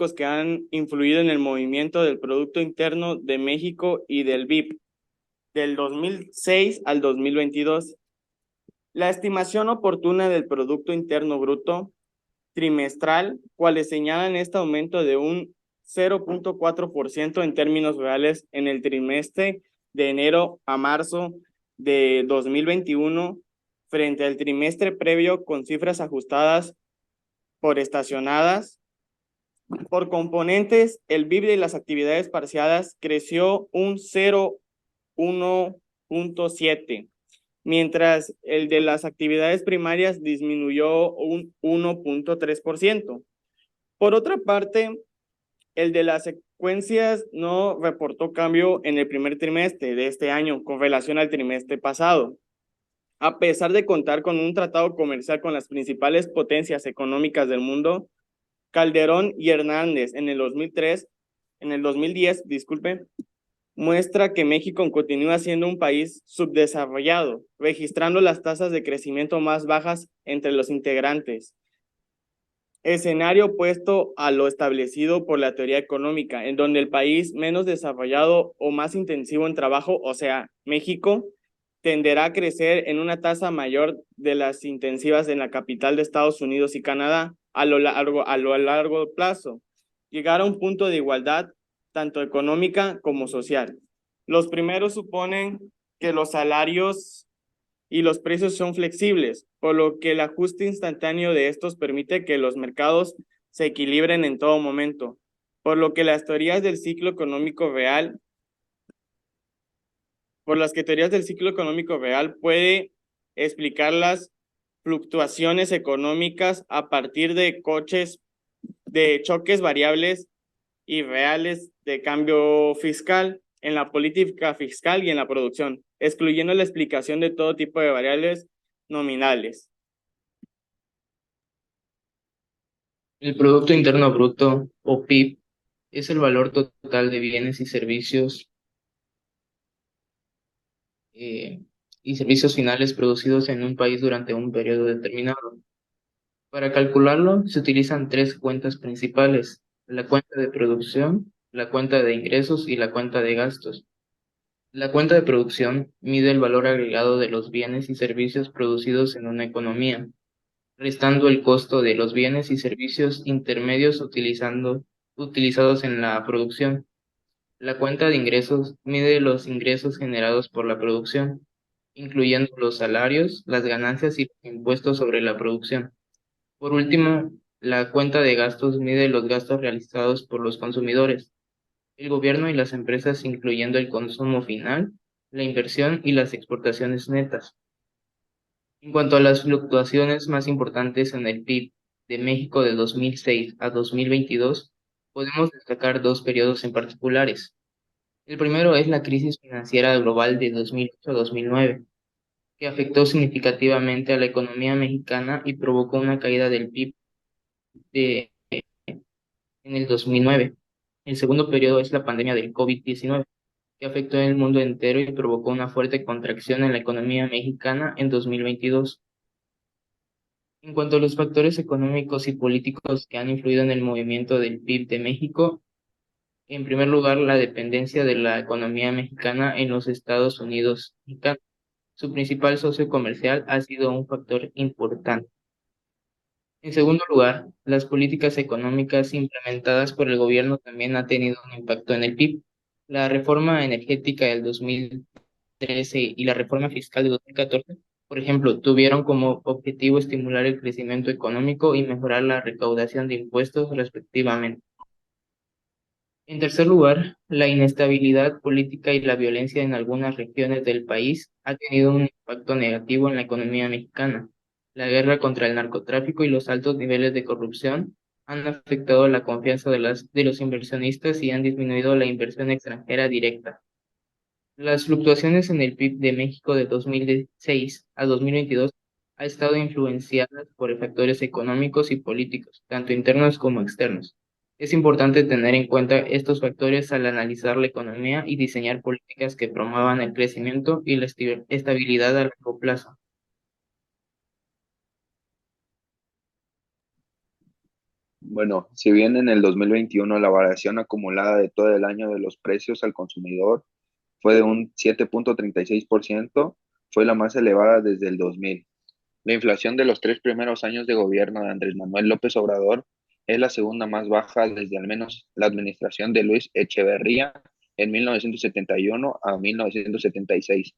que han influido en el movimiento del Producto Interno de México y del BIP del 2006 al 2022. La estimación oportuna del Producto Interno Bruto trimestral, cuales señalan este aumento de un 0.4% en términos reales en el trimestre de enero a marzo de 2021 frente al trimestre previo con cifras ajustadas por estacionadas. Por componentes, el PIB de las actividades parciales creció un 0,1.7, mientras el de las actividades primarias disminuyó un 1.3%. Por otra parte, el de las secuencias no reportó cambio en el primer trimestre de este año con relación al trimestre pasado. A pesar de contar con un tratado comercial con las principales potencias económicas del mundo, Calderón y Hernández en el 2010, muestra que México continúa siendo un país subdesarrollado, registrando las tasas de crecimiento más bajas entre los integrantes. Escenario opuesto a lo establecido por la teoría económica, en donde el país menos desarrollado o más intensivo en trabajo, o sea, México, tenderá a crecer en una tasa mayor de las intensivas en la capital de Estados Unidos y Canadá a lo largo plazo, llegar a un punto de igualdad tanto económica como social. Los primeros suponen que los salarios y los precios son flexibles, por lo que el ajuste instantáneo de estos permite que los mercados se equilibren en todo momento, por lo que las teorías del ciclo económico real, por las que teorías del ciclo económico real puede explicar las fluctuaciones económicas a partir de choques variables y reales de cambio fiscal en la política fiscal y en la producción, excluyendo la explicación de todo tipo de variables nominales. El Producto Interno Bruto, o PIB, es el valor total de bienes eh, y servicios finales producidos en un país durante un periodo determinado. Para calcularlo, se utilizan tres cuentas principales: la cuenta de producción, la cuenta de ingresos y la cuenta de gastos. La cuenta de producción mide el valor agregado de los bienes y servicios producidos en una economía, restando el costo de los bienes y servicios intermedios utilizados en la producción. La cuenta de ingresos mide los ingresos generados por la producción, incluyendo los salarios, las ganancias y los impuestos sobre la producción. Por último, la cuenta de gastos mide los gastos realizados por los consumidores, el gobierno y las empresas, incluyendo el consumo final, la inversión y las exportaciones netas. En cuanto a las fluctuaciones más importantes en el PIB de México de 2006 a 2022, podemos destacar dos periodos en particulares. El primero es la crisis financiera global de 2008 a 2009, que afectó significativamente a la economía mexicana y provocó una caída del PIB de, en el 2009. El segundo periodo es la pandemia del COVID-19, que afectó en el mundo entero y provocó una fuerte contracción en la economía mexicana en 2022. En cuanto a los factores económicos y políticos que han influido en el movimiento del PIB de México, en primer lugar, la dependencia de la economía mexicana en los Estados Unidos mexicanos. Su principal socio comercial ha sido un factor importante. En segundo lugar, las políticas económicas implementadas por el gobierno también han tenido un impacto en el PIB. La reforma energética del 2013 y la reforma fiscal de 2014, por ejemplo, tuvieron como objetivo estimular el crecimiento económico y mejorar la recaudación de impuestos respectivamente. En tercer lugar, la inestabilidad política y la violencia en algunas regiones del país ha tenido un impacto negativo en la economía mexicana. La guerra contra el narcotráfico y los altos niveles de corrupción han afectado la confianza de los inversionistas y han disminuido la inversión extranjera directa. Las fluctuaciones en el PIB de México de 2006 a 2022 ha estado influenciadas por factores económicos y políticos, tanto internos como externos. Es importante tener en cuenta estos factores al analizar la economía y diseñar políticas que promuevan el crecimiento y la estabilidad a largo plazo. Bueno, si bien en el 2021 la variación acumulada de todo el año de los precios al consumidor fue de un 7,36%, fue la más elevada desde el 2000. La inflación de los 3 primeros años de gobierno de Andrés Manuel López Obrador es la segunda más baja desde al menos la administración de Luis Echeverría en 1971 a 1976.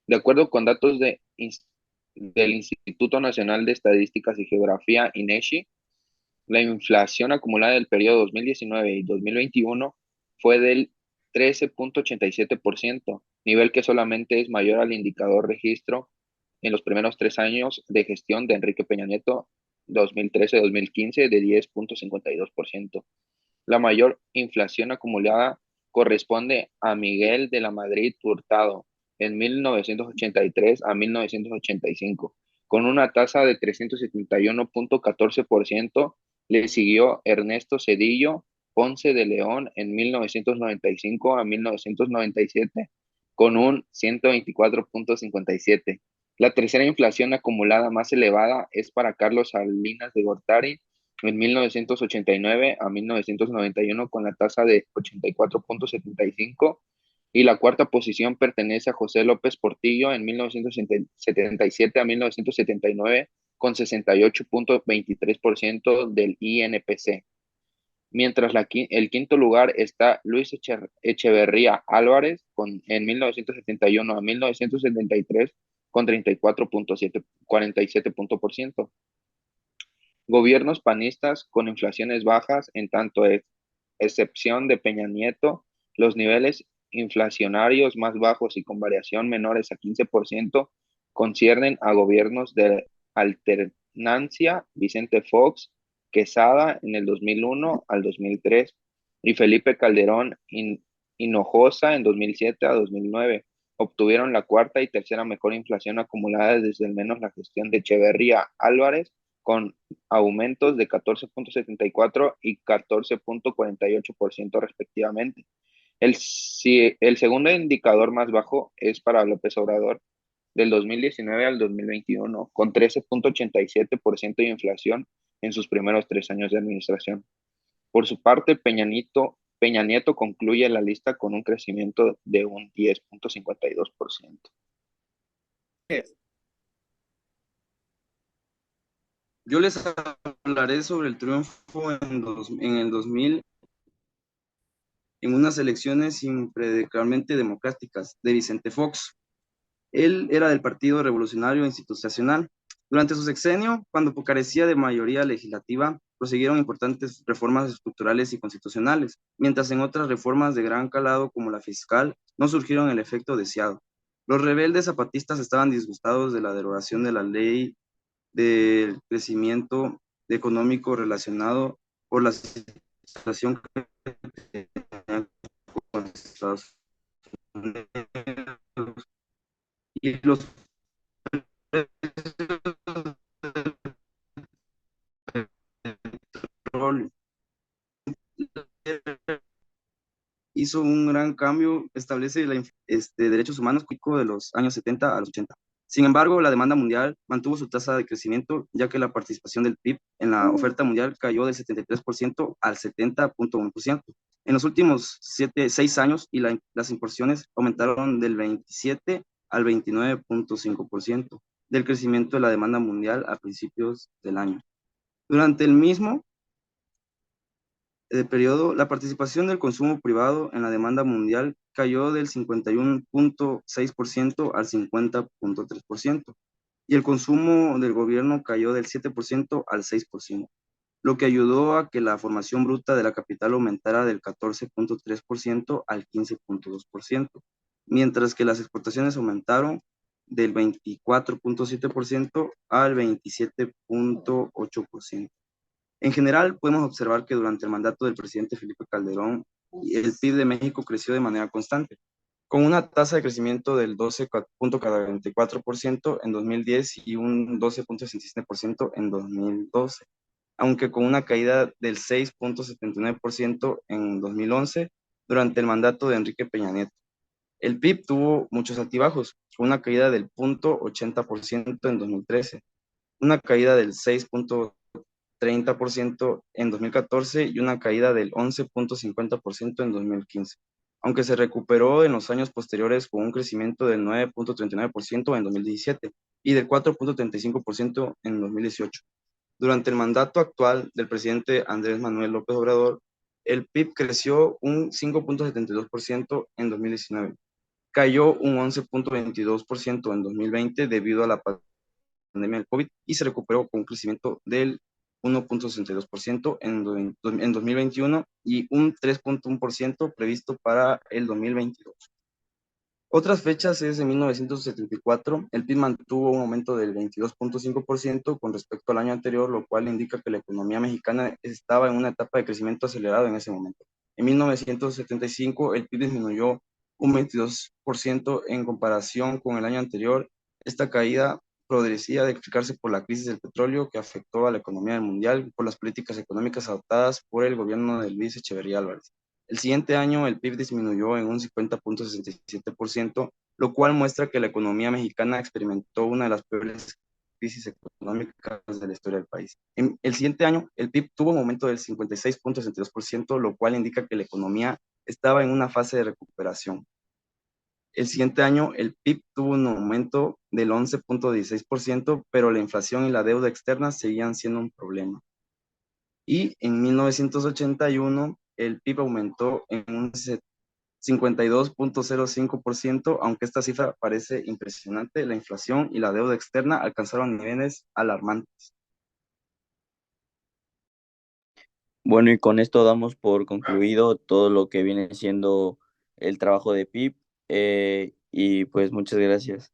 De acuerdo con datos del Instituto Nacional de Estadísticas y Geografía, INEGI, la inflación acumulada del periodo 2019 y 2021 fue del 13,87%, nivel que solamente es mayor al indicador registro en los primeros 3 años de gestión de Enrique Peña Nieto, 2013-2015, de 10,52%. La mayor inflación acumulada corresponde a Miguel de la Madrid Hurtado en 1983 a 1985, con una tasa de 371,14%. Le siguió Ernesto Zedillo Ponce de León en 1995 a 1997, con un 124,57%. La tercera inflación acumulada más elevada es para Carlos Salinas de Gortari en 1989 a 1991 con la tasa de 84,75, y la cuarta posición pertenece a José López Portillo en 1977 a 1979 con 68,23% del INPC. Mientras el quinto lugar está Luis Echeverría Álvarez en 1971 a 1973 con 34,47%. Gobiernos panistas con inflaciones bajas, en tanto excepción de Peña Nieto, los niveles inflacionarios más bajos y con variación menores a 15% conciernen a gobiernos de alternancia Vicente Fox, Quesada en el 2001 al 2003 y Felipe Calderón Hinojosa en 2007 a 2009. Obtuvieron la cuarta y tercera mejor inflación acumulada desde al menos la gestión de Echeverría Álvarez, con aumentos de 14,74 y 14,48% respectivamente. El segundo indicador más bajo es para López Obrador del 2019 al 2021, con 13,87% de inflación en sus primeros 3 años de administración. Por su parte, Peña Nieto concluye la lista con un crecimiento de un 10,52%. Yo les hablaré sobre el triunfo en el 2000 en unas elecciones impredicablemente democráticas de Vicente Fox. Él era del Partido Revolucionario Institucional. Durante su sexenio, cuando carecía de mayoría legislativa, prosiguieron importantes reformas estructurales y constitucionales, mientras en otras reformas de gran calado como la fiscal no surgieron el efecto deseado. Los rebeldes zapatistas estaban disgustados de la derogación de la ley del crecimiento económico relacionado por la situación que tenían con Estados Unidos y los petróleo. Hizo un gran cambio, establece derechos humanos de los años 70 a los 80. Sin embargo, la demanda mundial mantuvo su tasa de crecimiento, ya que la participación del PIB en la oferta mundial cayó del 73% al 70,1%. En los últimos 6 años, las importaciones aumentaron del 27 al 29,5% del crecimiento de la demanda mundial a principios del año. Durante el mismo periodo, la participación del consumo privado en la demanda mundial cayó del 51,6% al 50,3%, y el consumo del gobierno cayó del 7% al 6%, lo que ayudó a que la formación bruta de la capital aumentara del 14,3% al 15,2%, mientras que las exportaciones aumentaron del 24,7% al 27,8%. En general, podemos observar que durante el mandato del presidente Felipe Calderón, el PIB de México creció de manera constante, con una tasa de crecimiento del 12,44% en 2010 y un 12,67% en 2012, aunque con una caída del 6,79% en 2011 durante el mandato de Enrique Peña Nieto. El PIB tuvo muchos altibajos, con una caída del 0,80% en 2013, una caída del 30% en 2014 y una caída del 11.50% en 2015, aunque se recuperó en los años posteriores con un crecimiento del 9.39% en 2017 y del 4.35% en 2018. Durante el mandato actual del presidente Andrés Manuel López Obrador, el PIB creció un 5.72% en 2019, cayó un 11.22% en 2020 debido a la pandemia del COVID y se recuperó con un crecimiento del 1.62% en 2021 y un 3.1% previsto para el 2022. Otras fechas es en 1974, el PIB mantuvo un aumento del 22.5% con respecto al año anterior, lo cual indica que la economía mexicana estaba en una etapa de crecimiento acelerado en ese momento. En 1975, el PIB disminuyó un 22% en comparación con el año anterior. Esta caída podría de explicarse por la crisis del petróleo que afectó a la economía mundial y por las políticas económicas adoptadas por el gobierno de Luis Echeverría Álvarez. El siguiente año el PIB disminuyó en un 50.67%, lo cual muestra que la economía mexicana experimentó una de las peores crisis económicas de la historia del país. En el siguiente año el PIB tuvo un aumento del 56.62%, lo cual indica que la economía estaba en una fase de recuperación. El siguiente año el PIB tuvo un aumento del 11.16%, pero la inflación y la deuda externa seguían siendo un problema. Y en 1981 el PIB aumentó en un 52.05%, aunque esta cifra parece impresionante, la inflación y la deuda externa alcanzaron niveles alarmantes. Bueno, y con esto damos por concluido todo lo que viene siendo el trabajo de PIP, y pues muchas gracias.